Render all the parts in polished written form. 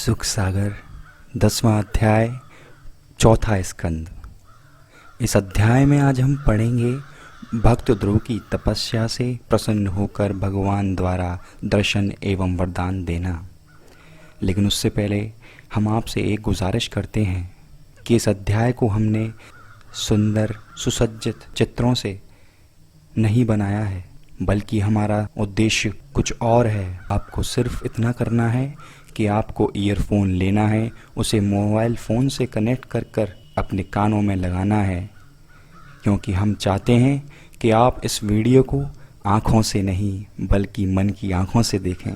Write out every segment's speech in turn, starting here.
सुख सागर 10वां अध्याय चौथा स्कंद। इस अध्याय में आज हम पढ़ेंगे भक्त ध्रुव की तपस्या से प्रसन्न होकर भगवान द्वारा दर्शन एवं वरदान देना। लेकिन उससे पहले हम आपसे एक गुजारिश करते हैं कि इस अध्याय को हमने सुंदर सुसज्जित चित्रों से नहीं बनाया है, बल्कि हमारा उद्देश्य कुछ और है। आपको सिर्फ इतना करना है कि आपको ईयरफोन लेना है, उसे मोबाइल फ़ोन से कनेक्ट कर कर अपने कानों में लगाना है, क्योंकि हम चाहते हैं कि आप इस वीडियो को आँखों से नहीं बल्कि मन की आँखों से देखें,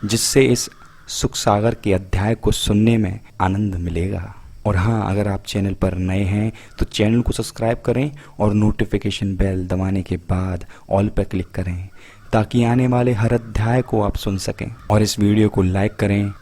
जिससे इस सुख सागर के अध्याय को सुनने में आनंद मिलेगा। और हाँ, अगर आप चैनल पर नए हैं तो चैनल को सब्सक्राइब करें और नोटिफिकेशन बेल दबाने के बाद ऑल पर क्लिक करें, ताकि आने वाले हर अध्याय को आप सुन सकें। और इस वीडियो को लाइक करें,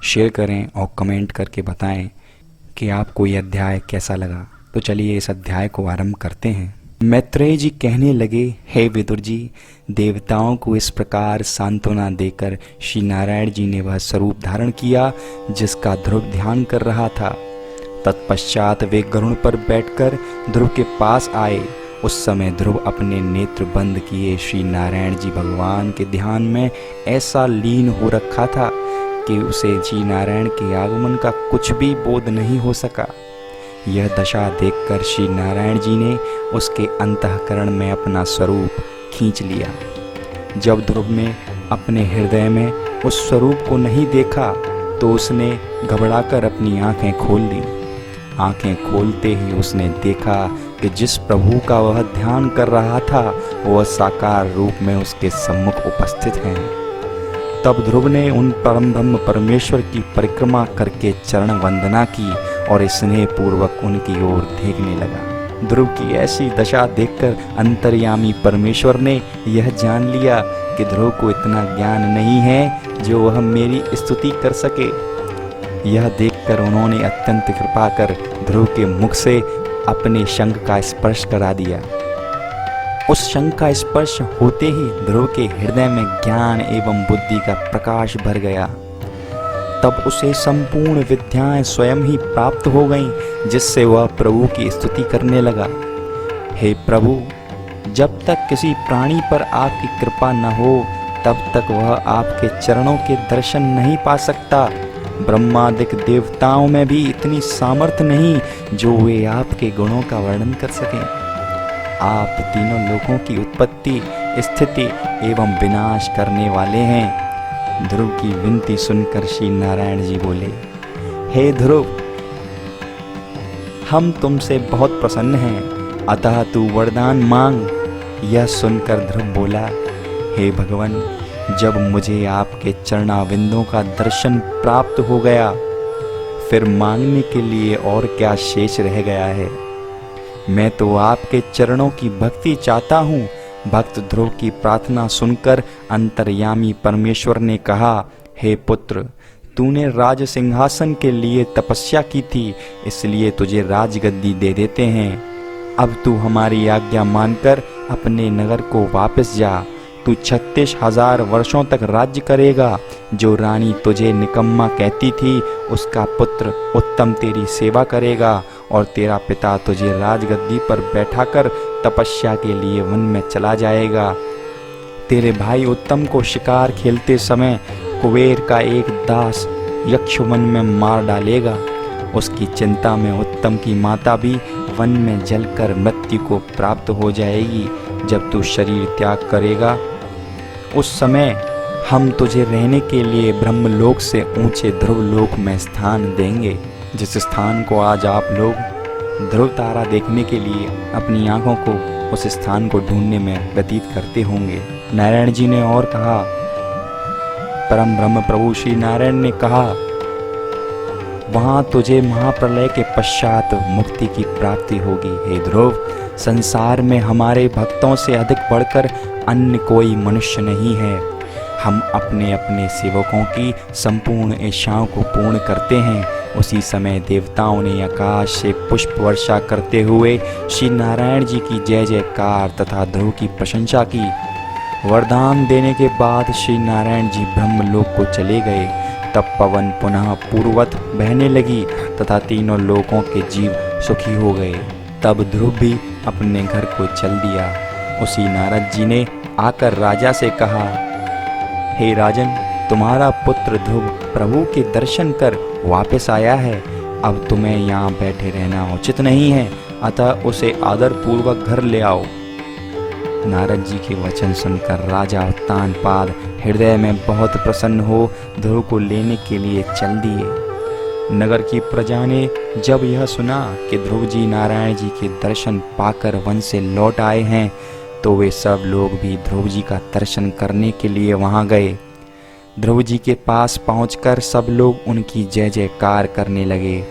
शेयर करें और कमेंट करके बताएं कि आपको ये अध्याय कैसा लगा। तो चलिए इस अध्याय को आरंभ करते हैं। मैत्रेय जी कहने लगे, हे विदुर जी, देवताओं को इस प्रकार सांत्वना देकर श्री नारायण जी ने वह स्वरूप धारण किया जिसका ध्रुव ध्यान कर रहा था। तत्पश्चात वे गरुड़ पर बैठकर ध्रुव के पास आए। उस समय ध्रुव अपने नेत्र बंद किए श्री नारायण जी भगवान के ध्यान में ऐसा लीन हो रखा था कि उसे श्री नारायण के आगमन का कुछ भी बोध नहीं हो सका। यह दशा देखकर श्री नारायण जी ने उसके अंतःकरण में अपना स्वरूप खींच लिया। जब ध्रुव ने अपने हृदय में उस स्वरूप को नहीं देखा तो उसने घबराकर अपनी आंखें खोल दी। आंखें खोलते ही उसने देखा कि जिस प्रभु का वह ध्यान कर रहा था वह साकार रूप में उसके सम्मुख उपस्थित हैं। तब ध्रुव ने उन परम ब्रह्म परमेश्वर की परिक्रमा करके चरण वंदना की और स्नेह पूर्वक उनकी ओर देखने लगा। ध्रुव की ऐसी दशा देखकर अंतर्यामी परमेश्वर ने यह जान लिया कि ध्रुव को इतना ज्ञान नहीं है जो वह मेरी स्तुति कर सके। यह देखकर उन्होंने अत्यंत कृपा कर ध्रुव के मुख से अपने शंख का स्पर्श करा दिया। उस शंख का स्पर्श होते ही ध्रुव के हृदय में ज्ञान एवं बुद्धि का प्रकाश भर गया। तब उसे संपूर्ण विद्याएं स्वयं ही प्राप्त हो गईं, जिससे वह प्रभु की स्तुति करने लगा। हे प्रभु, जब तक किसी प्राणी पर आपकी कृपा न हो तब तक वह आपके चरणों के दर्शन नहीं पा सकता। ब्रह्मादिक देवताओं में भी इतनी सामर्थ्य नहीं जो वे आपके गुणों का वर्णन कर सकें। आप तीनों लोकों की उत्पत्ति, स्थिति एवं विनाश करने वाले हैं। ध्रुव की विनती सुनकर श्री नारायण जी बोले, हे ध्रुव, हम तुमसे बहुत प्रसन्न हैं, अतः तू वरदान मांग। यह सुनकर ध्रुव बोला, हे भगवान, जब मुझे आपके चरणाविंदों का दर्शन प्राप्त हो गया फिर मांगने के लिए और क्या शेष रह गया है। मैं तो आपके चरणों की भक्ति चाहता हूँ। भक्त ध्रुव की प्रार्थना सुनकर अंतर्यामी परमेश्वर ने कहा, हे पुत्र, तूने राज सिंहासन के लिए तपस्या की थी, इसलिए तुझे राजगद्दी दे देते हैं। अब तू हमारी आज्ञा मानकर अपने नगर को वापस जा। तू 36,000 वर्षों तक राज्य करेगा। जो रानी तुझे निकम्मा कहती थी उसका पुत्र उत्तम तेरी सेवा करेगा और तेरा पिता तुझे राजगद्दी पर बैठाकर तपस्या के लिए वन में चला जाएगा। तेरे भाई उत्तम को शिकार खेलते समय कुबेर का एक दास यक्ष वन में मार डालेगा। उसकी चिंता में उत्तम की माता भी वन में जलकर मृत्यु को प्राप्त हो जाएगी। जब तू शरीर त्याग करेगा उस समय हम तुझे रहने के लिए ब्रह्मलोक से ऊंचे ध्रुवलोक में स्थान देंगे, जिस स्थान को आज आप लोग ध्रुव तारा देखने के लिए अपनी आंखों को उस स्थान को ढूंढने में व्यतीत करते होंगे। नारायण जी ने और कहा, परम ब्रह्म प्रभु श्री नारायण ने कहा, वहां तुझे महाप्रलय के पश्चात मुक्ति की प्राप्ति होगी। हे ध्रुव, संसार में हमारे भक्तों से अधिक बढ़कर अन्य कोई मनुष्य नहीं है। हम अपने अपने सेवकों की संपूर्ण इच्छाओं को पूर्ण करते हैं। उसी समय देवताओं ने आकाश से पुष्प वर्षा करते हुए श्री नारायण जी की जय जयकार तथा ध्रुव की प्रशंसा की। वरदान देने के बाद श्री नारायण जी ब्रह्मलोक को चले गए। तब पवन पुनः पूर्ववत बहने लगी तथा तीनों लोगों के जीव सुखी हो गए। तब ध्रुव भी अपने घर को चल दिया। उसी नारद जी ने आकर राजा से कहा, हे राजन, तुम्हारा पुत्र ध्रुव प्रभु के दर्शन कर वापस आया है। अब तुम्हें यहाँ बैठे रहना उचित नहीं है, अतः उसे आदर पूर्वक घर ले आओ। नारद जी के वचन सुनकर राजा उत्तानपाद हृदय में बहुत प्रसन्न हो ध्रुव को लेने के लिए चल दिए। नगर की प्रजा ने जब यह सुना कि ध्रुव जी नारायण जी के दर्शन पाकर वन से लौट आए हैं, तो वे सब लोग भी ध्रुव जी का दर्शन करने के लिए वहां गए। ध्रुव जी के पास पहुंचकर सब लोग उनकी जय जयकार करने लगे।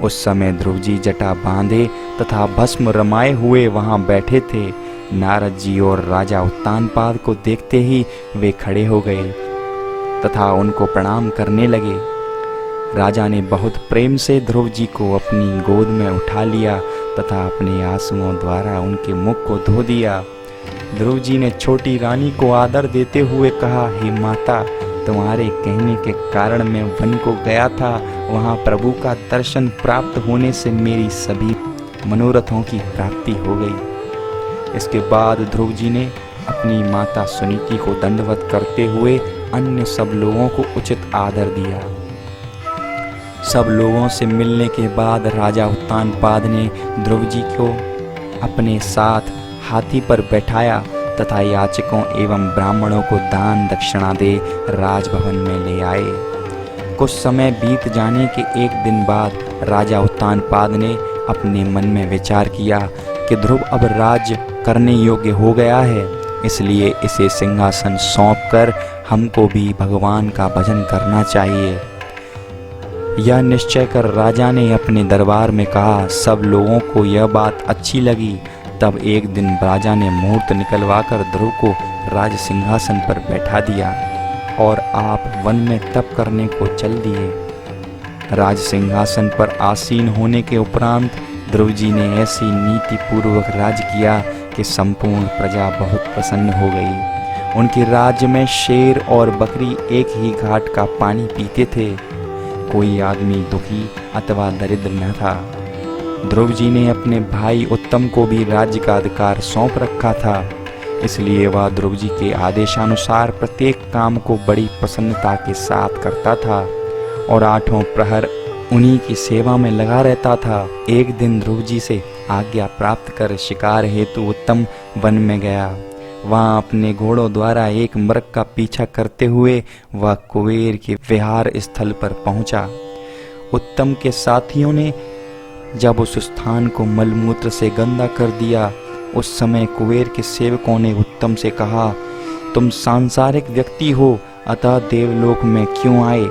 उस समय ध्रुव जी जटा बांधे तथा भस्म रमाए हुए वहां बैठे थे। नारद जी और राजा उत्तानपाद को देखते ही वे खड़े हो गए तथा उनको प्रणाम करने लगे। राजा ने बहुत प्रेम से ध्रुव जी को अपनी गोद में उठा लिया तथा अपने आंसुओं द्वारा उनके मुख को धो दिया। ध्रुव जी ने छोटी रानी को आदर देते हुए कहा, हे माता, तुम्हारे कहने के कारण मैं वन को गया था। वहाँ प्रभु का दर्शन प्राप्त होने से मेरी सभी मनोरथों की प्राप्ति हो गई। इसके बाद ध्रुव जी ने अपनी माता सुनीति को दंडवत करते हुए अन्य सब लोगों को उचित आदर दिया। सब लोगों से मिलने के बाद राजा उत्तानपाद ने ध्रुव जी को अपने साथ हाथी पर बैठाया तथा याचकों एवं ब्राह्मणों को दान दक्षिणा दे राजभवन में ले आए। कुछ समय बीत जाने के एक दिन बाद राजा उत्तानपाद ने अपने मन में विचार किया कि ध्रुव अब राज्य करने योग्य हो गया है, इसलिए इसे सिंहासन सौंपकर हमको भी भगवान का भजन करना चाहिए। यह निश्चय कर राजा ने अपने दरबार में कहा। सब लोगों को यह बात अच्छी लगी। तब एक दिन राजा ने मुहूर्त निकलवाकर ध्रुव को राज सिंहासन पर बैठा दिया और आप वन में तप करने को चल दिए। राज सिंहासन पर आसीन होने के उपरांत ध्रुव जी ने ऐसी नीति पूर्वक राज किया कि संपूर्ण प्रजा बहुत प्रसन्न हो गई। उनके राज्य में शेर और बकरी एक ही घाट का पानी पीते थे। कोई आदमी दुखी अथवा दरिद्र न था। ध्रुव जी ने अपने भाई उत्तम को भी राज्य का अधिकार सौंप रखा था, इसलिए वह ध्रुव जी के आदेशानुसार प्रत्येक काम को बड़ी प्रसन्नता के साथ करता था और आठों प्रहर उन्हीं की सेवा में लगा रहता था। एक दिन ध्रुव जी से आज्ञा प्राप्त कर शिकार हेतु उत्तम वन में गया। वहाँ अपने घोड़ों द्वारा एक मृग का पीछा करते हुए वह कुबेर के विहार स्थल पर पहुंचा। उत्तम के साथियों ने जब उस स्थान को मलमूत्र से गंदा कर दिया, उस समय कुबेर के सेवकों ने उत्तम से कहा, तुम सांसारिक व्यक्ति हो, अतः देवलोक में क्यों आए?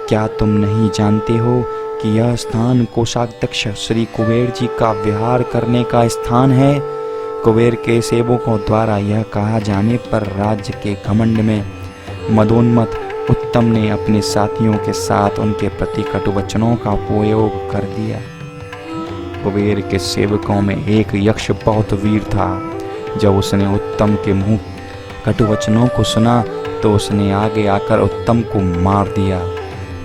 क्या तुम नहीं जानते हो कि यह स्थान कोषाध्यक्ष श्री कुबेर जी का विहार करने का स्थान है? कुबेर के सेवकों द्वारा यह कहा जाने पर राज्य के घमंड में मदोन्मत्त उत्तम ने अपने साथियों के साथ उनके प्रति कटुवचनों का प्रयोग कर दिया। कुबेर के सेवकों में एक यक्ष बहुत वीर था। जब उसने उत्तम के मुंह कटुवचनों को सुना तो उसने आगे आकर उत्तम को मार दिया।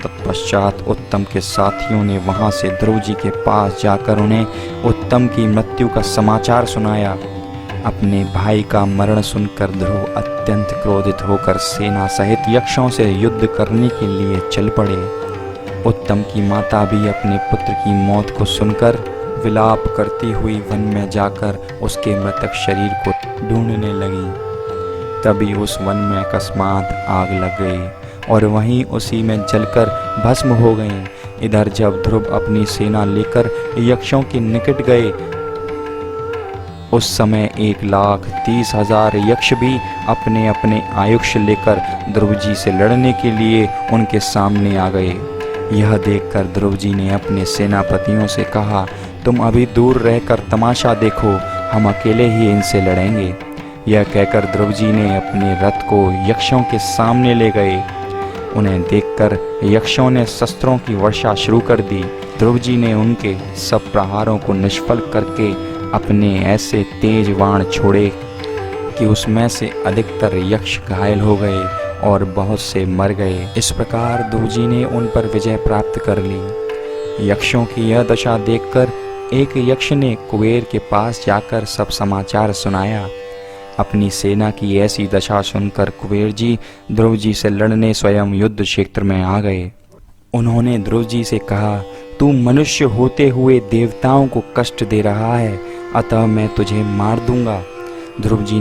तत्पश्चात उत्तम के साथियों ने वहां से ध्रुव जी के पास जाकर उन्हें उत्तम की मृत्यु का समाचार सुनाया। अपने भाई का मरण सुनकर ध्रुव अत्यंत क्रोधित होकर सेना सहित यक्षों से युद्ध करने के लिए चल पड़े। उत्तम की माता भी अपने पुत्र की मौत को सुनकर विलाप करती हुई वन में जाकर उसके मृतक शरीर को ढूंढने लगी। तभी उस वन में अकस्मात आग लग गई और वहीं उसी में जलकर भस्म हो गए। इधर जब ध्रुव अपनी सेना लेकर यक्षों के निकट गए, उस समय 1,30,000 यक्ष भी अपने अपने आयुष लेकर ध्रुव जी से लड़ने के लिए उनके सामने आ गए। यह देखकर ध्रुव जी ने अपने सेनापतियों से कहा, तुम अभी दूर रहकर तमाशा देखो, हम अकेले ही इनसे लड़ेंगे। यह कहकर ध्रुव जी ने अपने रथ को यक्षों के सामने ले गए। उन्हें देखकर यक्षों ने शस्त्रों की वर्षा शुरू कर दी। ध्रुव जी ने उनके सब प्रहारों को निष्फल करके अपने ऐसे तेज बाण छोड़े कि उसमें से अधिकतर यक्ष घायल हो गए और बहुत से मर गए। इस प्रकार ध्रुव जी ने उन पर विजय प्राप्त कर ली। यक्षों की यह दशा देखकर एक यक्ष ने कुबेर के पास जाकर सब समाचार सुनाया। अपनी सेना की ऐसी दशा सुनकर कुबेर जी ध्रुव जी से लड़ने स्वयं युद्ध क्षेत्र में आ गए। उन्होंने ध्रुव जी से कहा, तू मनुष्य होते हुए देवताओं को कष्ट दे रहा है, अतः मैं तुझे मार दूंगा। ध्रुव जी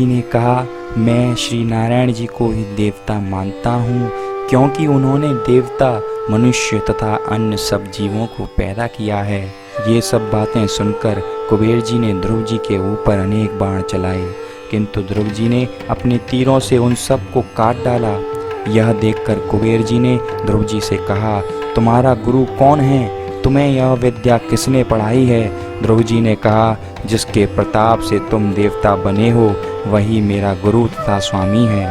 ने कहा, मैं श्री नारायण जी को ही देवता मानता हूँ, क्योंकि उन्होंने देवता, मनुष्य तथा अन्य सब जीवों को पैदा किया है। ये सब बातें सुनकर कुबेर जी ने ध्रुव जी के ऊपर अनेक बाण चलाए, किंतु ध्रुव जी ने अपने तीरों से उन सब को काट डाला। यह देखकर कुबेर जी ने ध्रुव जी से कहा, तुम्हारा गुरु कौन है? तुम्हें यह विद्या किसने पढ़ाई है? ध्रुव जी ने कहा, जिसके प्रताप से तुम देवता बने हो, वही मेरा गुरु तथा स्वामी है।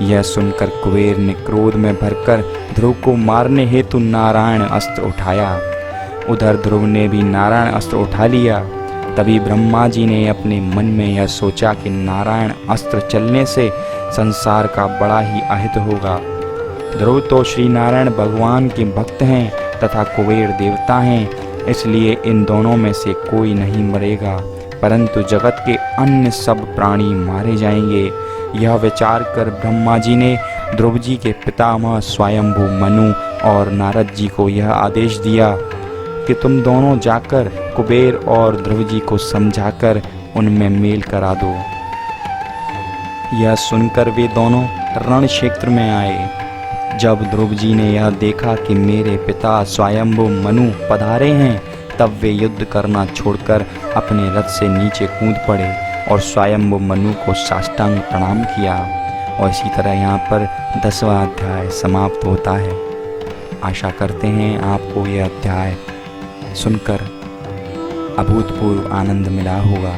यह सुनकर कुबेर ने क्रोध में भरकर ध्रुव को मारने हेतु नारायण अस्त्र उठाया। उधर ध्रुव ने भी नारायण अस्त्र उठा लिया। तभी ब्रह्मा जी ने अपने मन में यह सोचा कि नारायण अस्त्र चलने से संसार का बड़ा ही अहित होगा। ध्रुव तो श्री नारायण भगवान के भक्त हैं तथा कुबेर देवता हैं, इसलिए इन दोनों में से कोई नहीं मरेगा, परंतु जगत के अन्य सब प्राणी मारे जाएंगे। यह विचार कर ब्रह्मा जी ने ध्रुव जी के पितामह स्वयंभू मनु और नारद जी को यह आदेश दिया कि तुम दोनों जाकर कुबेर और ध्रुव जी को समझाकर उनमें मेल करा दो। यह सुनकर वे दोनों रण क्षेत्र में आए। जब ध्रुव जी ने यह देखा कि मेरे पिता स्वयंभू मनु पधारे हैं, तब वे युद्ध करना छोड़कर अपने रथ से नीचे कूद पड़े और स्वयंभू मनु को साष्टांग प्रणाम किया। और इसी तरह यहाँ पर 10वां अध्याय समाप्त होता है। आशा करते हैं आपको यह अध्याय सुनकर अभूतपूर्व आनंद मिला होगा।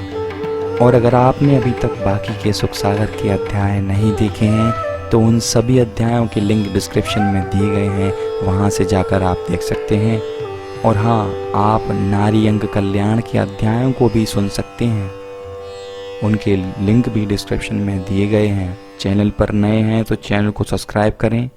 और अगर आपने अभी तक बाकी के सुख सागर के अध्याय नहीं देखे हैं, तो उन सभी अध्यायों के लिंक डिस्क्रिप्शन में दिए गए हैं, वहाँ से जाकर आप देख सकते हैं। और हाँ, आप नारी अंग कल्याण के अध्यायों को भी सुन सकते हैं, उनके लिंक भी डिस्क्रिप्शन में दिए गए हैं। चैनल पर नए हैं तो चैनल को सब्सक्राइब करें